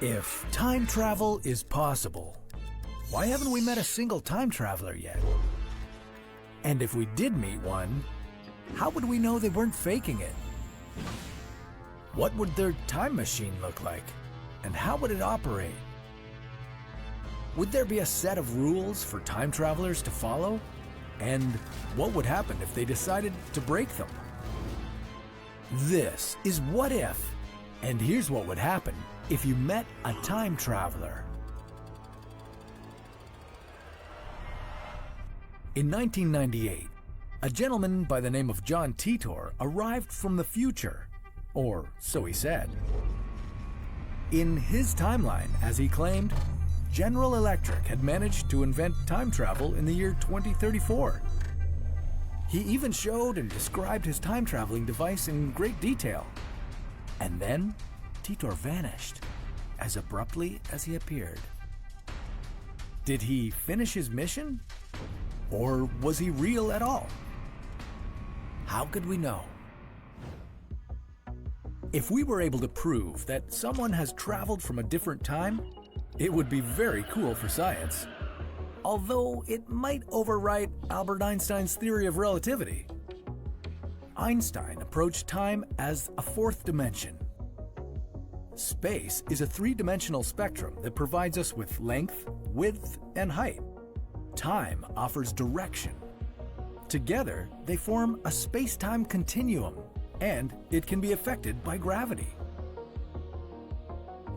If time travel is possible, why haven't we met a single time traveler yet? And if we did meet one, how would we know they weren't faking it? What would their time machine look like? And how would it operate? Would there be a set of rules for time travelers to follow? And what would happen if they decided to break them? This is What If, and here's what would happen if you met a time traveler. In 1998, a gentleman by the name of John Titor arrived from the future, or so he said. In his timeline, as he claimed, General Electric had managed to invent time travel in the year 2034. He even showed and described his time-traveling device in great detail. And then, Titor vanished, as abruptly as he appeared. Did he finish his mission? Or was he real at all? How could we know? If we were able to prove that someone has traveled from a different time, it would be very cool for science. Although it might overwrite Albert Einstein's theory of relativity. Einstein approached time as a fourth dimension. Space is a three-dimensional spectrum that provides us with length, width, and height. Time offers direction. Together, they form a space-time continuum, and it can be affected by gravity.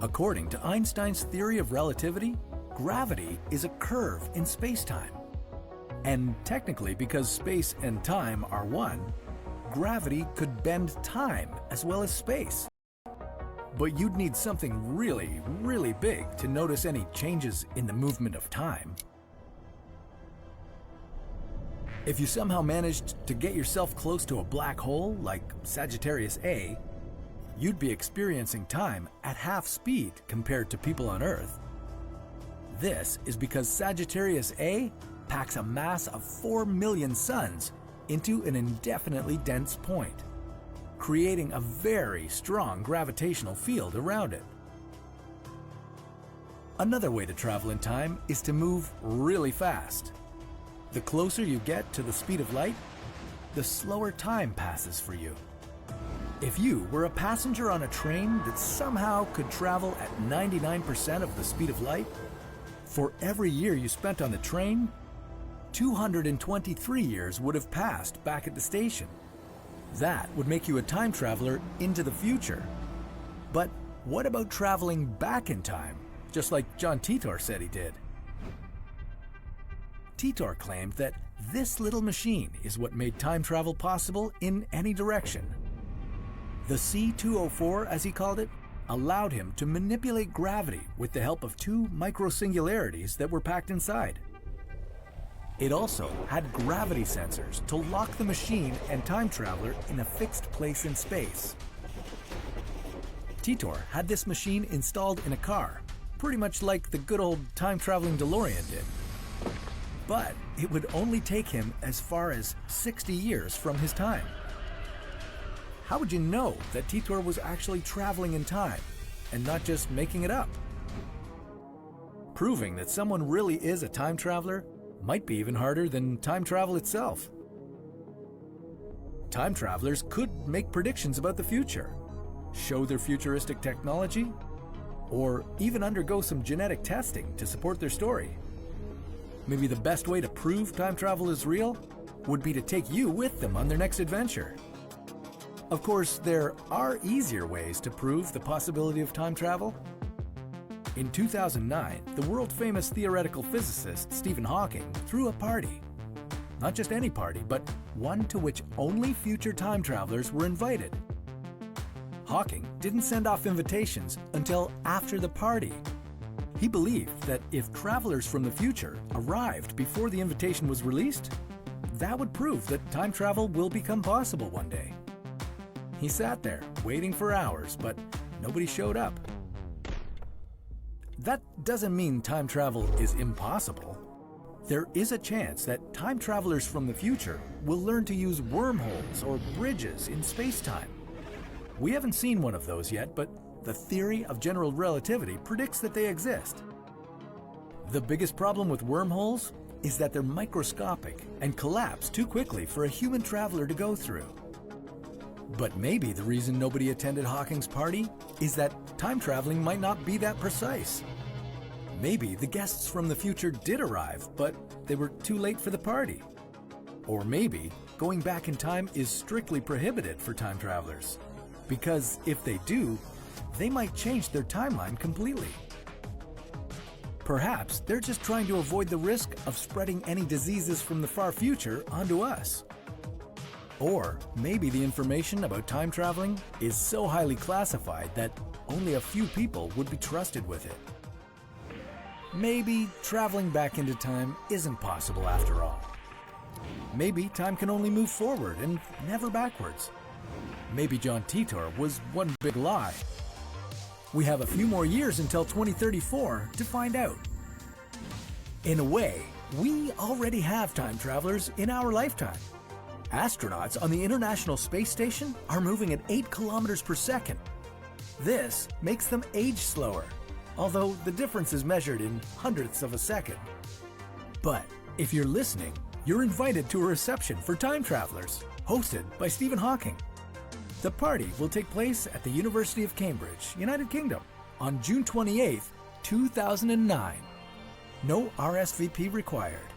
According to Einstein's theory of relativity, gravity is a curve in space-time. And technically, because space and time are one, gravity could bend time as well as space. But you'd need something really, really big to notice any changes in the movement of time. If you somehow managed to get yourself close to a black hole like Sagittarius A, you'd be experiencing time at half speed compared to people on Earth. This is because Sagittarius A packs a mass of 4 million suns into an indefinitely dense point, creating a very strong gravitational field around it. Another way to travel in time is to move really fast. The closer you get to the speed of light, the slower time passes for you. If you were a passenger on a train that somehow could travel at 99% of the speed of light, for every year you spent on the train, 223 years would have passed back at the station. That would make you a time traveler into the future. But what about traveling back in time, just like John Titor said he did? Titor claimed that this little machine is what made time travel possible in any direction. The C-204, as he called it, allowed him to manipulate gravity with the help of 2 microsingularities that were packed inside. It also had gravity sensors to lock the machine and time traveler in a fixed place in space. Titor had this machine installed in a car, pretty much like the good old time-traveling DeLorean did. But it would only take him as far as 60 years from his time. How would you know that Titor was actually traveling in time and not just making it up? Proving that someone really is a time traveler might be even harder than time travel itself. Time travelers could make predictions about the future, show their futuristic technology, or even undergo some genetic testing to support their story. Maybe the best way to prove time travel is real would be to take you with them on their next adventure. Of course, there are easier ways to prove the possibility of time travel. In 2009, the world-famous theoretical physicist Stephen Hawking threw a party. Not just any party, but one to which only future time travelers were invited. Hawking didn't send off invitations until after the party. He believed that if travelers from the future arrived before the invitation was released, that would prove that time travel will become possible one day. He sat there waiting for hours, but nobody showed up. That doesn't mean time travel is impossible. There is a chance that time travelers from the future will learn to use wormholes or bridges in space-time. We haven't seen one of those yet, but the theory of general relativity predicts that they exist. The biggest problem with wormholes is that they're microscopic and collapse too quickly for a human traveler to go through. But maybe the reason nobody attended Hawking's party is that time traveling might not be that precise. Maybe the guests from the future did arrive, but they were too late for the party. Or maybe going back in time is strictly prohibited for time travelers, because if they do, they might change their timeline completely. Perhaps they're just trying to avoid the risk of spreading any diseases from the far future onto us. Or maybe the information about time traveling is so highly classified that only a few people would be trusted with it. Maybe traveling back into time isn't possible after all. Maybe time can only move forward and never backwards. Maybe John Titor was one big lie. We have a few more years until 2034 to find out. In a way, we already have time travelers in our lifetime. Astronauts on the International Space Station are moving at 8 kilometers per second. This makes them age slower, although the difference is measured in hundredths of a second. But if you're listening, you're invited to a reception for time travelers, hosted by Stephen Hawking. The party will take place at the University of Cambridge, United Kingdom, on June 28, 2009. No RSVP required.